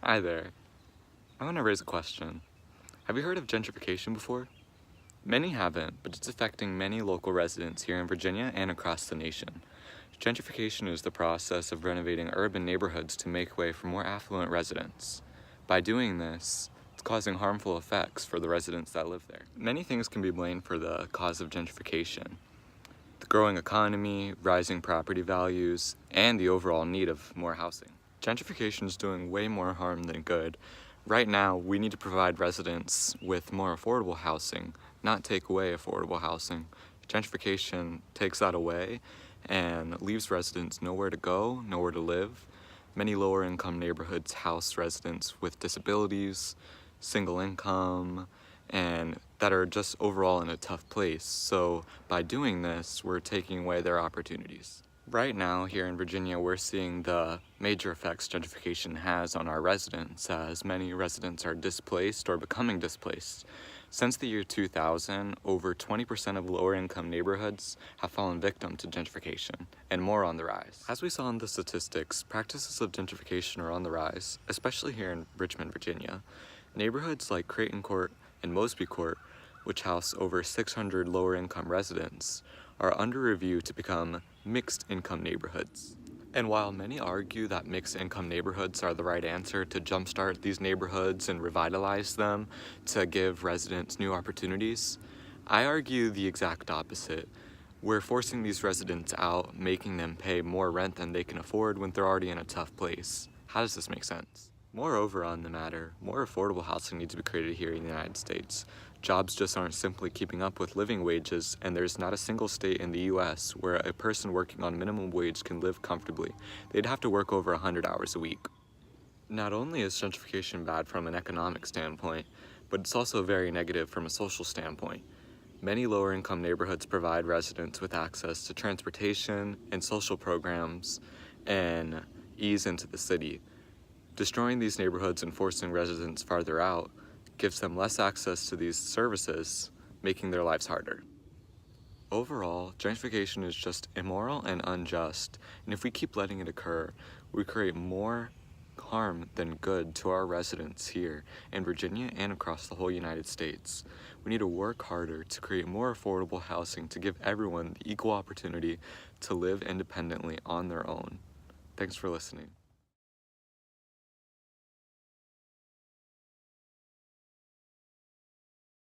Hi there. I want to raise a question. Have you heard of gentrification before? Many haven't, but it's affecting many local residents here in Virginia and across the nation. Gentrification is the process of renovating urban neighborhoods to make way for more affluent residents. By doing this, it's causing harmful effects for the residents that live there. Many things can be blamed for the cause of gentrification. The growing economy, rising property values, and the overall need of more housing. Gentrification is doing way more harm than good. Right now, we need to provide residents with more affordable housing, not take away affordable housing. Gentrification takes that away and leaves residents nowhere to go, nowhere to live. Many lower income neighborhoods house residents with disabilities, single income, and that are just overall in a tough place. So by doing this, we're taking away their opportunities. Right now, here in Virginia, we're seeing the major effects gentrification has on our residents, as many residents are displaced or becoming displaced. Since the year 2000, over 20% of lower-income neighborhoods have fallen victim to gentrification, and more on the rise. As we saw in the statistics, practices of gentrification are on the rise, especially here in Richmond, Virginia. Neighborhoods like Creighton Court and Mosby Court, which house over 600 lower-income residents, are under review to become mixed-income neighborhoods. And while many argue that mixed-income neighborhoods are the right answer to jumpstart these neighborhoods and revitalize them to give residents new opportunities, I argue the exact opposite. We're forcing these residents out, making them pay more rent than they can afford when they're already in a tough place. How does this make sense? Moreover, on the matter, more affordable housing needs to be created here in the United States. Jobs just aren't simply keeping up with living wages, and there's not a single state in the US where a person working on minimum wage can live comfortably. They'd have to work over 100 hours a week. Not only is gentrification bad from an economic standpoint, but it's also very negative from a social standpoint. Many lower-income neighborhoods provide residents with access to transportation and social programs and ease into the city. Destroying these neighborhoods and forcing residents farther out gives them less access to these services, making their lives harder. Overall, gentrification is just immoral and unjust, and if we keep letting it occur, we create more harm than good to our residents here in Virginia and across the whole United States. We need to work harder to create more affordable housing to give everyone the equal opportunity to live independently on their own. Thanks for listening.